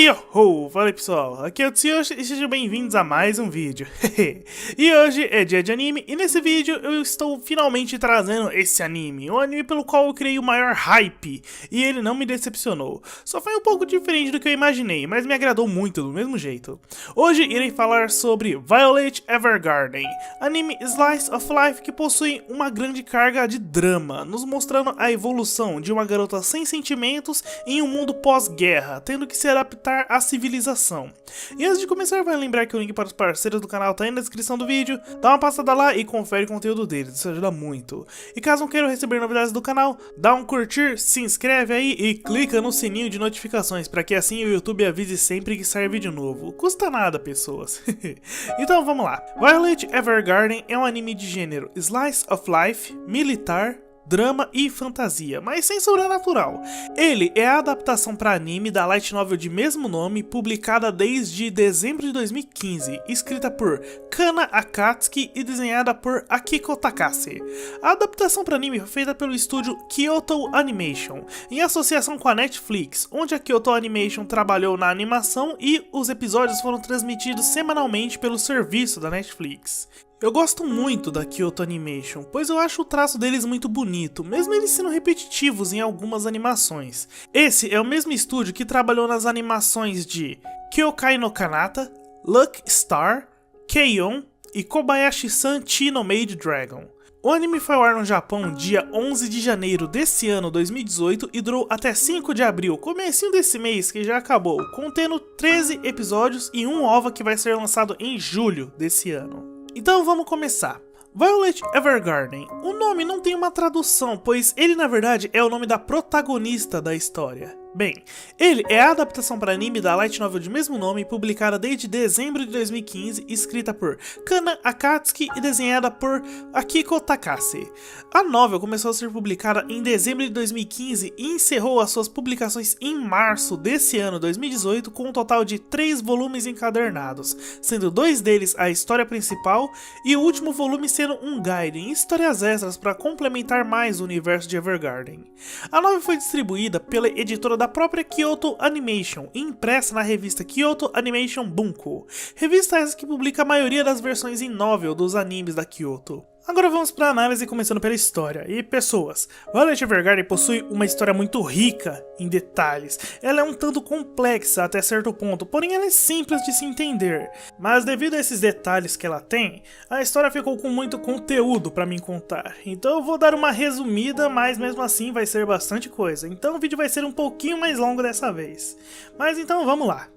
Yo! Fala aí pessoal, aqui é o Tsuyoshi e sejam bem-vindos a mais um vídeo. E hoje é dia de anime e nesse vídeo eu estou finalmente trazendo esse anime, um anime pelo qual eu criei o maior hype e ele não me decepcionou. Só foi um pouco diferente do que eu imaginei, mas me agradou muito do mesmo jeito. Hoje irei falar sobre Violet Evergarden, anime Slice of Life que possui uma grande carga de drama, nos mostrando a evolução de uma garota sem sentimentos em um mundo pós-guerra, tendo que se adaptar à civilização. E antes de começar, vai lembrar que o link para os parceiros do canal tá aí na descrição do vídeo, dá uma passada lá e confere o conteúdo deles, isso ajuda muito. E caso não queiram receber novidades do canal, dá um curtir, se inscreve aí e clica no sininho de notificações, para que assim o YouTube avise sempre que sair vídeo novo. Custa nada, pessoas. Então vamos lá. Violet Evergarden é um anime de gênero Slice of Life, militar, drama e fantasia, mas sem sobrenatural. Ele é a adaptação para anime da light novel de mesmo nome, publicada desde dezembro de 2015, escrita por Kana Akatsuki e desenhada por Akiko Takase. A adaptação para anime foi feita pelo estúdio Kyoto Animation, em associação com a Netflix, onde a Kyoto Animation trabalhou na animação e os episódios foram transmitidos semanalmente pelo serviço da Netflix. Eu gosto muito da Kyoto Animation, pois eu acho o traço deles muito bonito, mesmo eles sendo repetitivos em algumas animações. Esse é o mesmo estúdio que trabalhou nas animações de Kyokai no Kanata, Luck Star, Keion e Kobayashi-san Chino Maid Dragon. O anime foi ao ar no Japão dia 11 de janeiro desse ano 2018 e durou até 5 de abril, comecinho desse mês que já acabou, contendo 13 episódios e um OVA que vai ser lançado em julho desse ano. Então vamos começar. Violet Evergarden. O nome não tem uma tradução, pois ele na verdade é o nome da protagonista da história. Bem, ele é a adaptação para anime da light novel de mesmo nome, publicada desde dezembro de 2015, escrita por Kana Akatsuki e desenhada por Akiko Takase. A novel começou a ser publicada em dezembro de 2015 e encerrou as suas publicações em março desse ano, 2018, com um total de 3 volumes encadernados, sendo 2 deles a história principal e o último volume sendo um guide em histórias extras para complementar mais o universo de Evergarden. A novel foi distribuída pela editora da própria Kyoto Animation e impressa na revista Kyoto Animation Bunko, revista essa que publica a maioria das versões em novel dos animes da Kyoto. Agora vamos para a análise, começando pela história. E pessoas, Violet Evergarden possui uma história muito rica em detalhes. Ela é um tanto complexa até certo ponto, porém ela é simples de se entender. Mas devido a esses detalhes que ela tem, a história ficou com muito conteúdo para mim contar. Então eu vou dar uma resumida, mas mesmo assim vai ser bastante coisa. Então o vídeo vai ser um pouquinho mais longo dessa vez. Mas então vamos lá.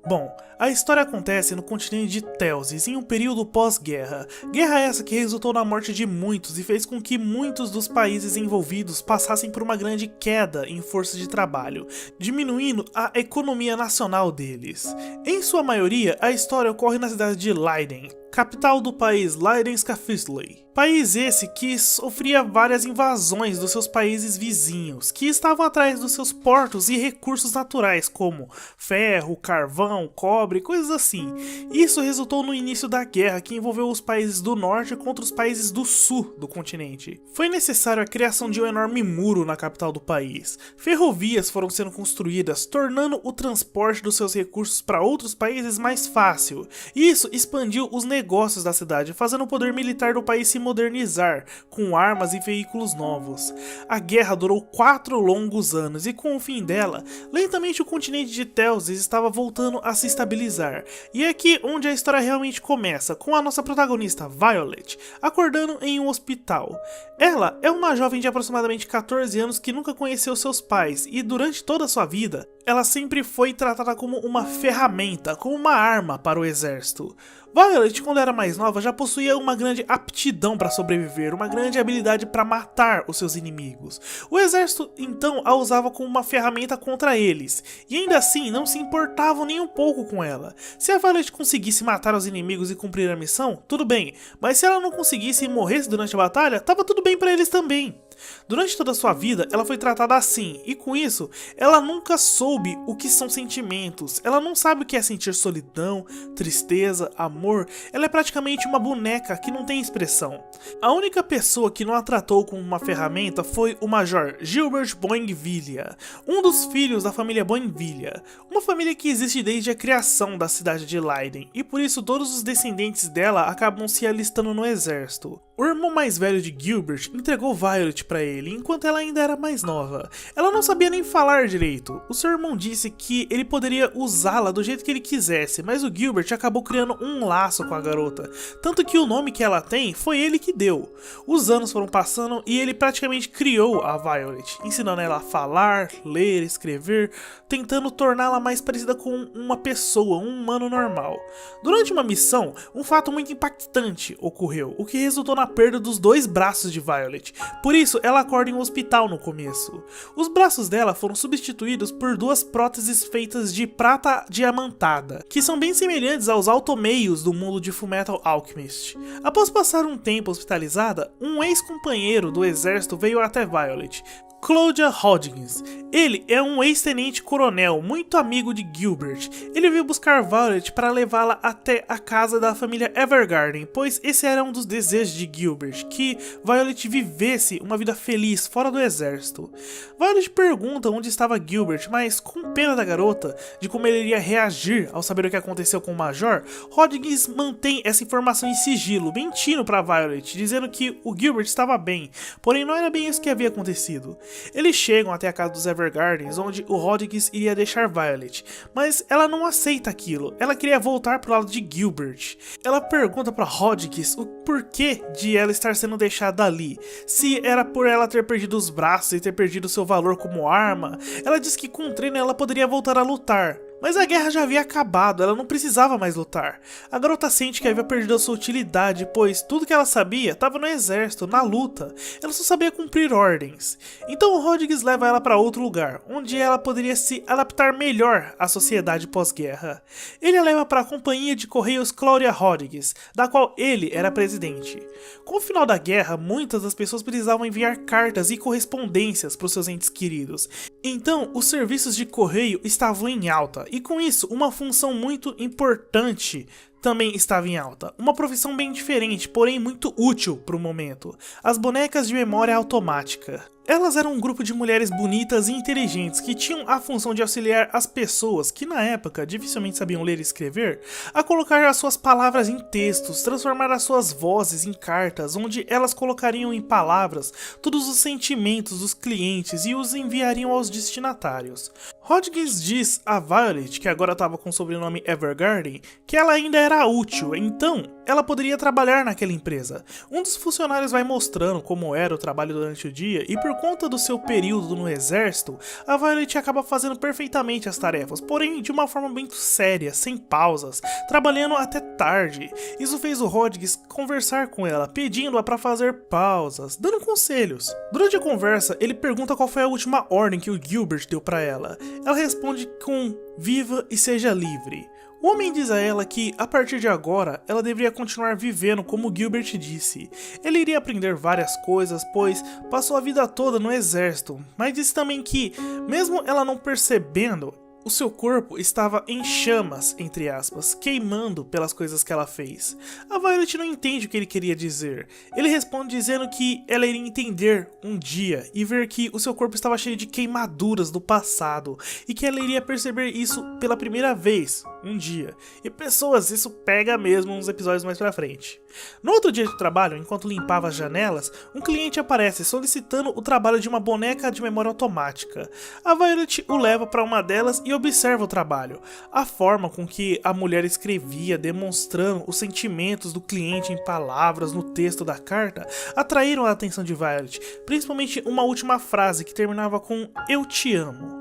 Bom, a história acontece no continente de Telsis, em um período pós-guerra. Guerra essa que resultou na morte de muitos e fez com que muitos dos países envolvidos passassem por uma grande queda em força de trabalho, diminuindo a economia nacional deles. Em sua maioria, a história ocorre na cidade de Leiden, capital do país Leidenskafistley. País esse que sofria várias invasões dos seus países vizinhos, que estavam atrás dos seus portos e recursos naturais como ferro, carvão, cobre, coisas assim. Isso resultou no início da guerra que envolveu os países do norte contra os países do sul do continente. Foi necessário a criação de um enorme muro na capital do país. Ferrovias foram sendo construídas, tornando o transporte dos seus recursos para outros países mais fácil. Isso expandiu os negócios da cidade, fazendo o poder militar do país se modernizar, com armas e veículos novos. A guerra durou 4 longos anos e com o fim dela, lentamente o continente de Telsis estava voltando a se estabilizar. E é aqui onde a história realmente começa, com a nossa protagonista Violet acordando em um hospital. Ela é uma jovem de aproximadamente 14 anos que nunca conheceu seus pais e durante toda a sua vida, ela sempre foi tratada como uma ferramenta, como uma arma para o exército. Violet, quando era mais nova, já possuía uma grande aptidão para sobreviver, uma grande habilidade para matar os seus inimigos. O exército, então, a usava como uma ferramenta contra eles, e ainda assim não se importavam nem um pouco com ela. Se a Violet conseguisse matar os inimigos e cumprir a missão, tudo bem, mas se ela não conseguisse e morresse durante a batalha, tava tudo bem para eles também. Durante toda a sua vida, ela foi tratada assim, e com isso, ela nunca soube o que são sentimentos. Ela não sabe o que é sentir solidão, tristeza, amor. Ela é praticamente uma boneca que não tem expressão. A única pessoa que não a tratou como uma ferramenta foi o Major Gilbert Boinville, um dos filhos da família Boinville, uma família que existe desde a criação da cidade de Leiden, e por isso todos os descendentes dela acabam se alistando no exército. O irmão mais velho de Gilbert entregou Violet para ele enquanto ela ainda era mais nova. Ela não sabia nem falar direito. O seu irmão disse que ele poderia usá-la do jeito que ele quisesse, mas o Gilbert acabou criando um laço com a garota, tanto que o nome que ela tem foi ele que deu. Os anos foram passando e ele praticamente criou a Violet, ensinando ela a falar, ler, escrever, tentando torná-la mais parecida com uma pessoa, um humano normal. Durante uma missão, um fato muito impactante ocorreu, o que resultou na perda dos 2 braços de Violet. Por isso, ela acorda em um hospital no começo. Os braços dela foram substituídos por 2 próteses feitas de prata diamantada, que são bem semelhantes aos automeios do mundo de Fullmetal Alchemist. Após passar um tempo hospitalizada, um ex-companheiro do exército veio até Violet, Claudia Hodgins. Ele é um ex-tenente coronel muito amigo de Gilbert. Ele veio buscar Violet para levá-la até a casa da família Evergarden, pois esse era um dos desejos de Gilbert, que Violet vivesse uma vida feliz fora do exército. Violet pergunta onde estava Gilbert, mas com pena da garota, de como ele iria reagir ao saber o que aconteceu com o Major, Hodgins mantém essa informação em sigilo, mentindo para Violet, dizendo que o Gilbert estava bem, porém não era bem isso que havia acontecido. Eles chegam até a casa dos Evergardens, onde o Hodgins iria deixar Violet, mas ela não aceita aquilo, ela queria voltar pro lado de Gilbert. Ela pergunta para Hodgins o porquê de ela estar sendo deixada ali, se era por ela ter perdido os braços e ter perdido seu valor como arma. Ela diz que com o treino ela poderia voltar a lutar. Mas a guerra já havia acabado, ela não precisava mais lutar. A garota sente que havia perdido a sua utilidade, pois tudo que ela sabia estava no exército, na luta. Ela só sabia cumprir ordens. Então o Hodgins leva ela para outro lugar, onde ela poderia se adaptar melhor à sociedade pós-guerra. Ele a leva para a companhia de correios Claudia Hodgins, da qual ele era presidente. Com o final da guerra, muitas das pessoas precisavam enviar cartas e correspondências para os seus entes queridos. Então, os serviços de correio estavam em alta. E com isso, uma função muito importante também estava em alta. Uma profissão bem diferente, porém muito útil para o momento. As bonecas de memória automática. Elas eram um grupo de mulheres bonitas e inteligentes que tinham a função de auxiliar as pessoas, que na época dificilmente sabiam ler e escrever, a colocar as suas palavras em textos, transformar as suas vozes em cartas, onde elas colocariam em palavras todos os sentimentos dos clientes e os enviariam aos destinatários. Hodgins diz a Violet, que agora estava com o sobrenome Evergarden, que ela ainda era útil, então ela poderia trabalhar naquela empresa. Um dos funcionários vai mostrando como era o trabalho durante o dia e por conta do seu período no exército, a Violet acaba fazendo perfeitamente as tarefas, porém de uma forma muito séria, sem pausas, trabalhando até tarde. Isso fez o Hodgins conversar com ela, pedindo-a para fazer pausas, dando conselhos. Durante a conversa, ele pergunta qual foi a última ordem que o Gilbert deu para ela. Ela responde com "Viva e seja livre". O homem diz a ela que, a partir de agora, ela deveria continuar vivendo como Gilbert disse. Ele iria aprender várias coisas, pois passou a vida toda no exército, mas disse também que, mesmo ela não percebendo, o seu corpo estava em chamas, entre aspas, queimando pelas coisas que ela fez. A Violet não entende o que ele queria dizer. Ele responde dizendo que ela iria entender um dia e ver que o seu corpo estava cheio de queimaduras do passado e que ela iria perceber isso pela primeira vez um dia. E pessoas, isso pega mesmo uns episódios mais pra frente. No outro dia de trabalho, enquanto limpava as janelas, um cliente aparece solicitando o trabalho de uma boneca de memória automática. A Violet o leva para uma delas e observa o trabalho. A forma com que a mulher escrevia, demonstrando os sentimentos do cliente em palavras no texto da carta, atraíram a atenção de Violet, principalmente uma última frase que terminava com "Eu te amo".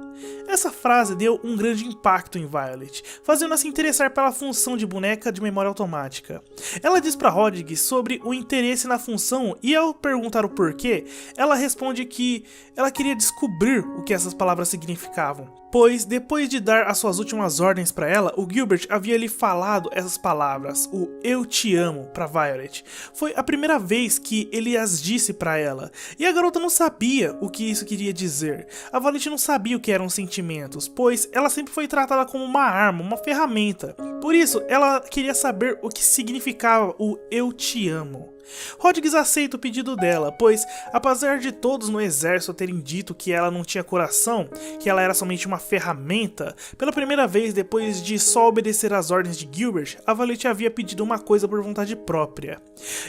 Essa frase deu um grande impacto em Violet, fazendo-a se interessar pela função de boneca de memória automática. Ela diz para Hodgins sobre o interesse na função e, ao perguntar o porquê, ela responde que ela queria descobrir o que essas palavras significavam. pois depois de dar as suas últimas ordens para ela, o Gilbert havia lhe falado essas palavras, o "eu te amo" para Violet. Foi a primeira vez que ele as disse para ela, e a garota não sabia o que isso queria dizer. A Violet não sabia o que eram sentimentos, pois ela sempre foi tratada como uma arma, uma ferramenta. Por isso, ela queria saber o que significava o "eu te amo". Rodrigues aceita o pedido dela, pois, apesar de todos no exército terem dito que ela não tinha coração, que ela era somente uma ferramenta, pela primeira vez depois de só obedecer às ordens de Gilbert, a Violet havia pedido uma coisa por vontade própria.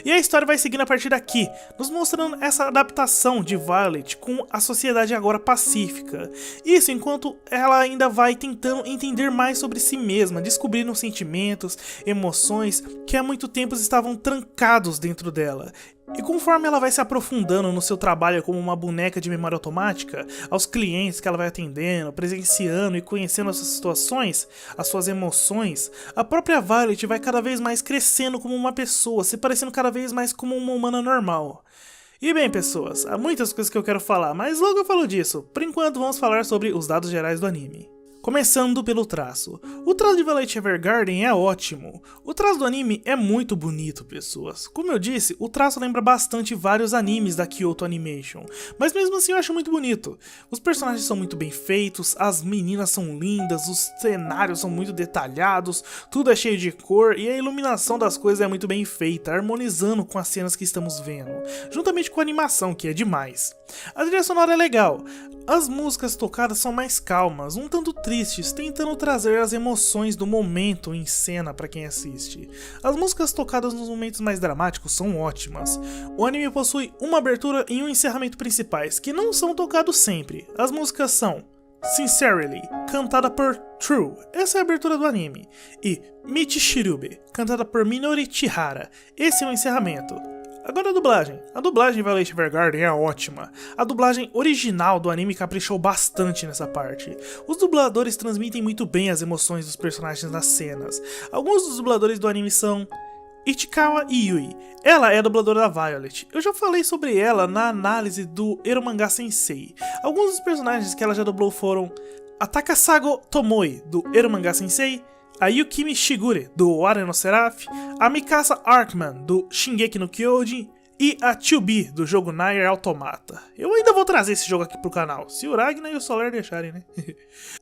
E a história vai seguindo a partir daqui, nos mostrando essa adaptação de Violet com a sociedade agora pacífica. Isso enquanto ela ainda vai tentando entender mais sobre si mesma, descobrindo sentimentos, emoções que há muito tempo estavam trancados dentro dela. E conforme ela vai se aprofundando no seu trabalho como uma boneca de memória automática, aos clientes que ela vai atendendo, presenciando e conhecendo essas situações, as suas emoções, a própria Violet vai cada vez mais crescendo como uma pessoa, se parecendo cada vez mais como uma humana normal. E bem, pessoas, há muitas coisas que eu quero falar, mas logo eu falo disso. Por enquanto vamos falar sobre os dados gerais do anime. Começando pelo traço. O traço de Violet Evergarden é ótimo. O traço do anime é muito bonito, pessoas. Como eu disse, o traço lembra bastante vários animes da Kyoto Animation, mas mesmo assim eu acho muito bonito. Os personagens são muito bem feitos, as meninas são lindas, os cenários são muito detalhados, tudo é cheio de cor e a iluminação das coisas é muito bem feita, harmonizando com as cenas que estamos vendo, juntamente com a animação, que é demais. A trilha sonora é legal. As músicas tocadas são mais calmas, um tanto tristes, tentando trazer as emoções do momento em cena para quem assiste. As músicas tocadas nos momentos mais dramáticos são ótimas. O anime possui uma abertura e um encerramento principais, que não são tocados sempre. As músicas são Sincerely, cantada por True, essa é a abertura do anime, e Michishirube, cantada por Minori Chihara, esse é o encerramento. Agora a dublagem. A dublagem de Violet Evergarden é ótima. A dublagem original do anime caprichou bastante nessa parte. Os dubladores transmitem muito bem as emoções dos personagens nas cenas. Alguns dos dubladores do anime são Ichikawa Yui. Ela é a dubladora da Violet. Eu já falei sobre ela na análise do Eromanga Sensei. Alguns dos personagens que ela já dublou foram a Takasago Tomoe, do Eromanga Sensei, a Yukimi Shigure, do Ware no Seraph, a Mikasa Arkman, do Shingeki no Kyojin, e a 2B, do jogo Nier Automata. Eu ainda vou trazer esse jogo aqui pro canal, se o Ragnar e o Solar deixarem, né?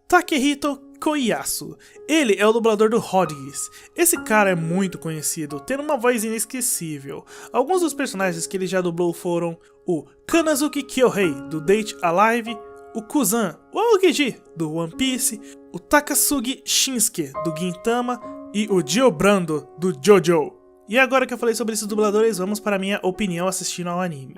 Takehito Koyasu. Ele é o dublador do Rodrigues. Esse cara é muito conhecido, tendo uma voz inesquecível. Alguns dos personagens que ele já dublou foram o Kanazuki Kyohei, do Date Alive, o Kuzan, o Aokiji, do One Piece, o Takasugi Shinsuke, do Gintama, e o Giobrando, do Jojo. E agora que eu falei sobre esses dubladores, vamos para a minha opinião assistindo ao anime.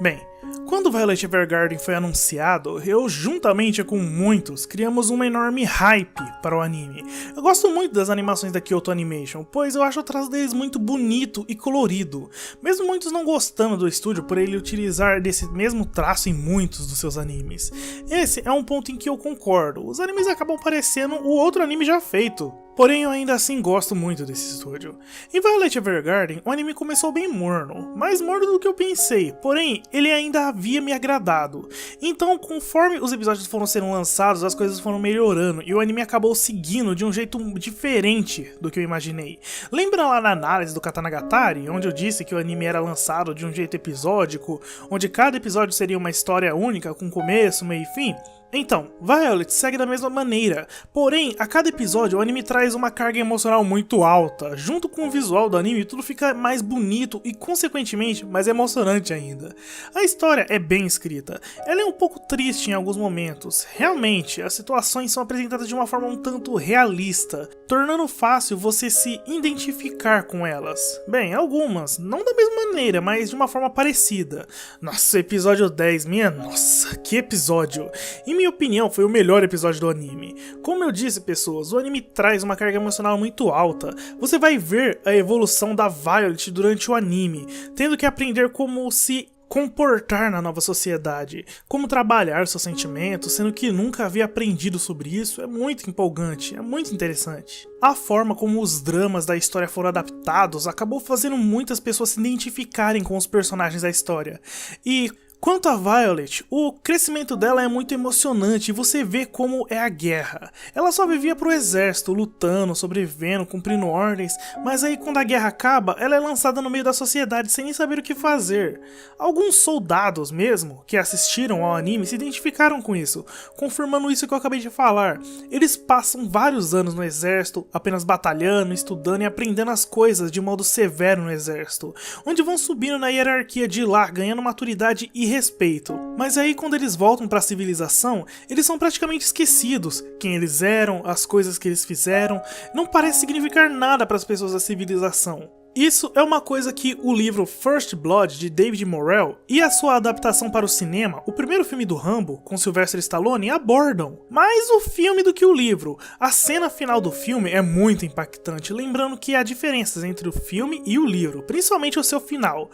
Bem, quando Violet Evergarden foi anunciado, eu, juntamente com muitos, criamos uma enorme hype para o anime. Eu gosto muito das animações da Kyoto Animation, pois eu acho o traço deles muito bonito e colorido, mesmo muitos não gostando do estúdio por ele utilizar desse mesmo traço em muitos dos seus animes. Esse é um ponto em que eu concordo, os animes acabam parecendo o outro anime já feito. Porém, eu ainda assim gosto muito desse estúdio. Em Violet Evergarden, o anime começou bem morno, mais morno do que eu pensei, porém, ele ainda havia me agradado. Então, conforme os episódios foram sendo lançados, as coisas foram melhorando, e o anime acabou seguindo de um jeito diferente do que eu imaginei. Lembra lá na análise do Katanagatari, onde eu disse que o anime era lançado de um jeito episódico, onde cada episódio seria uma história única, com começo, meio e fim? Então, Violet segue da mesma maneira, porém, a cada episódio o anime traz uma carga emocional muito alta, junto com o visual do anime tudo fica mais bonito e, consequentemente, mais emocionante ainda. A história é bem escrita, ela é um pouco triste em alguns momentos, realmente, as situações são apresentadas de uma forma um tanto realista, tornando fácil você se identificar com elas. Bem, algumas, não da mesma maneira, mas de uma forma parecida. Nossa, episódio 10, minha nossa, que episódio! Em minha opinião, foi o melhor episódio do anime. Como eu disse, pessoas, o anime traz uma carga emocional muito alta. Você vai ver a evolução da Violet durante o anime, tendo que aprender como se comportar na nova sociedade, como trabalhar seus sentimentos, sendo que nunca havia aprendido sobre isso. É muito empolgante, é muito interessante. A forma como os dramas da história foram adaptados acabou fazendo muitas pessoas se identificarem com os personagens da história. E Quanto a Violet, o crescimento dela é muito emocionante e você vê como é a guerra. Ela só vivia pro exército, lutando, sobrevivendo, cumprindo ordens, mas aí quando a guerra acaba, ela é lançada no meio da sociedade sem nem saber o que fazer. Alguns soldados mesmo, que assistiram ao anime, se identificaram com isso, confirmando isso que eu acabei de falar. Eles passam vários anos no exército, apenas batalhando, estudando e aprendendo as coisas de modo severo no exército, onde vão subindo na hierarquia de lá, ganhando maturidade e respeito. Mas aí quando eles voltam para a civilização, eles são praticamente esquecidos. Quem eles eram, as coisas que eles fizeram, não parece significar nada para as pessoas da civilização. Isso é uma coisa que o livro First Blood, de David Morrell, e a sua adaptação para o cinema, o primeiro filme do Rambo, com Sylvester Stallone, abordam. Mais o filme do que o livro. A cena final do filme é muito impactante, lembrando que há diferenças entre o filme e o livro, principalmente o seu final.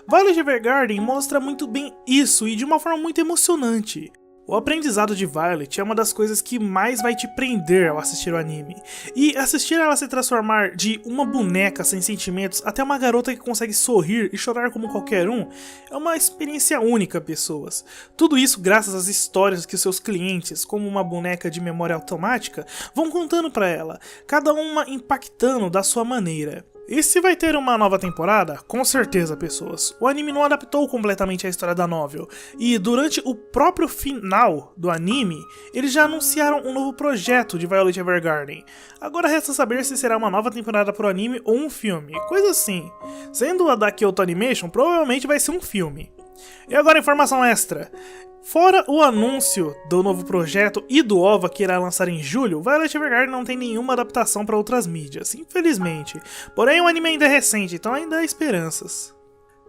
Violet Evergarden mostra muito bem isso e de uma forma muito emocionante. O aprendizado de Violet é uma das coisas que mais vai te prender ao assistir o anime. E assistir ela se transformar de uma boneca sem sentimentos até uma garota que consegue sorrir e chorar como qualquer um é uma experiência única, pessoas. Tudo isso graças às histórias que seus clientes, como uma boneca de memória automática, vão contando pra ela, cada uma impactando da sua maneira. E se vai ter uma nova temporada? Com certeza, pessoas. O anime não adaptou completamente a história da novel, e durante o próprio final do anime, eles já anunciaram um novo projeto de Violet Evergarden. Agora resta saber se será uma nova temporada pro anime ou um filme, coisa assim. Sendo a da Kyoto Animation, provavelmente vai ser um filme. E agora informação extra. Fora o anúncio do novo projeto e do OVA que irá lançar em julho, Violet Evergarden não tem nenhuma adaptação para outras mídias, infelizmente. Porém o anime ainda é recente, então ainda há esperanças.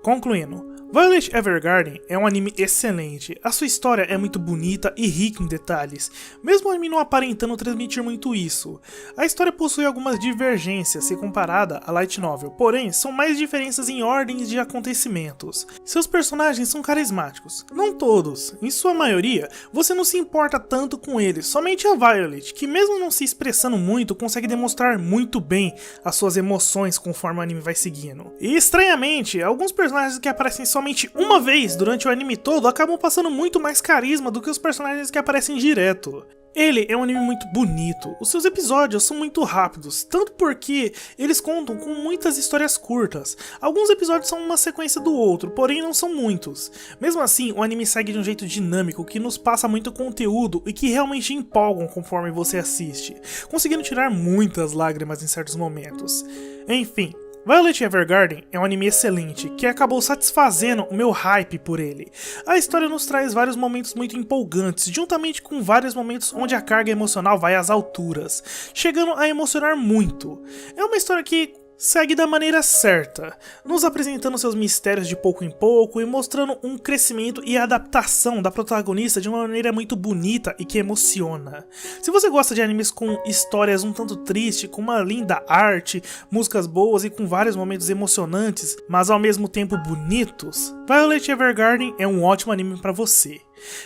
Concluindo, Violet Evergarden é um anime excelente, a sua história é muito bonita e rica em detalhes, mesmo o anime não aparentando transmitir muito isso. A história possui algumas divergências se comparada à light novel, porém são mais diferenças em ordens de acontecimentos. Seus personagens são carismáticos, não todos, em sua maioria você não se importa tanto com eles, somente a Violet, que mesmo não se expressando muito, consegue demonstrar muito bem as suas emoções conforme o anime vai seguindo. E estranhamente, alguns personagens que aparecem somente uma vez durante o anime todo acabam passando muito mais carisma do que os personagens que aparecem direto. Ele é um anime muito bonito, os seus episódios são muito rápidos, tanto porque eles contam com muitas histórias curtas. Alguns episódios são uma sequência do outro, porém não são muitos. Mesmo assim, o anime segue de um jeito dinâmico que nos passa muito conteúdo e que realmente empolgam conforme você assiste, conseguindo tirar muitas lágrimas em certos momentos. Enfim, Violet Evergarden é um anime excelente, que acabou satisfazendo o meu hype por ele. A história nos traz vários momentos muito empolgantes, juntamente com vários momentos onde a carga emocional vai às alturas, chegando a emocionar muito. É uma história que segue da maneira certa, nos apresentando seus mistérios de pouco em pouco e mostrando um crescimento e adaptação da protagonista de uma maneira muito bonita e que emociona. Se você gosta de animes com histórias um tanto tristes, com uma linda arte, músicas boas e com vários momentos emocionantes, mas ao mesmo tempo bonitos, Violet Evergarden é um ótimo anime para você.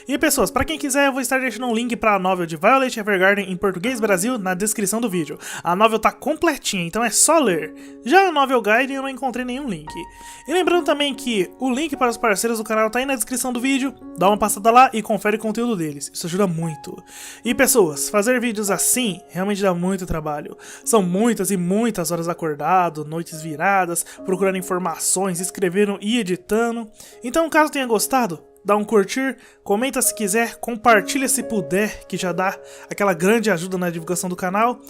E pessoas, para quem quiser eu vou estar deixando um link para a novel de Violet Evergarden em português Brasil na descrição do vídeo. A novel tá completinha, então é só ler. Já a novel guide eu não encontrei nenhum link. E lembrando também que o link para os parceiros do canal tá aí na descrição do vídeo, dá uma passada lá e confere o conteúdo deles, isso ajuda muito. E pessoas, fazer vídeos assim realmente dá muito trabalho. São muitas e muitas horas acordado, noites viradas, procurando informações, escrevendo e editando. Então caso tenha gostado, dá um curtir, comenta se quiser, compartilha se puder, que já dá aquela grande ajuda na divulgação do canal.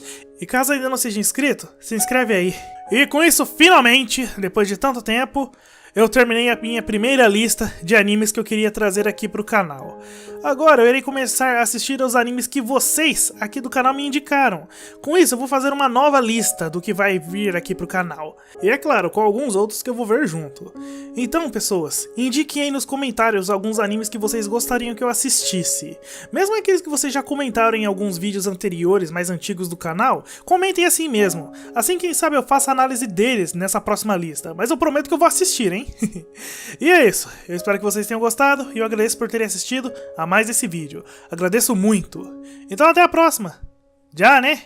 E caso ainda não seja inscrito, se inscreve aí. E com isso, finalmente, depois de tanto tempo, eu terminei a minha primeira lista de animes que eu queria trazer aqui pro canal. Agora eu irei começar a assistir aos animes que vocês aqui do canal me indicaram. Com isso eu vou fazer uma nova lista do que vai vir aqui pro canal. E é claro, com alguns outros que eu vou ver junto. Então pessoas, indiquem aí nos comentários alguns animes que vocês gostariam que eu assistisse. Mesmo aqueles que vocês já comentaram em alguns vídeos anteriores, mais antigos do canal, comentem assim mesmo. Assim quem sabe eu faço a análise deles nessa próxima lista. Mas eu prometo que eu vou assistir, hein? E é isso, eu espero que vocês tenham gostado e eu agradeço por terem assistido a mais esse vídeo. Agradeço muito. Então até a próxima. Já, né?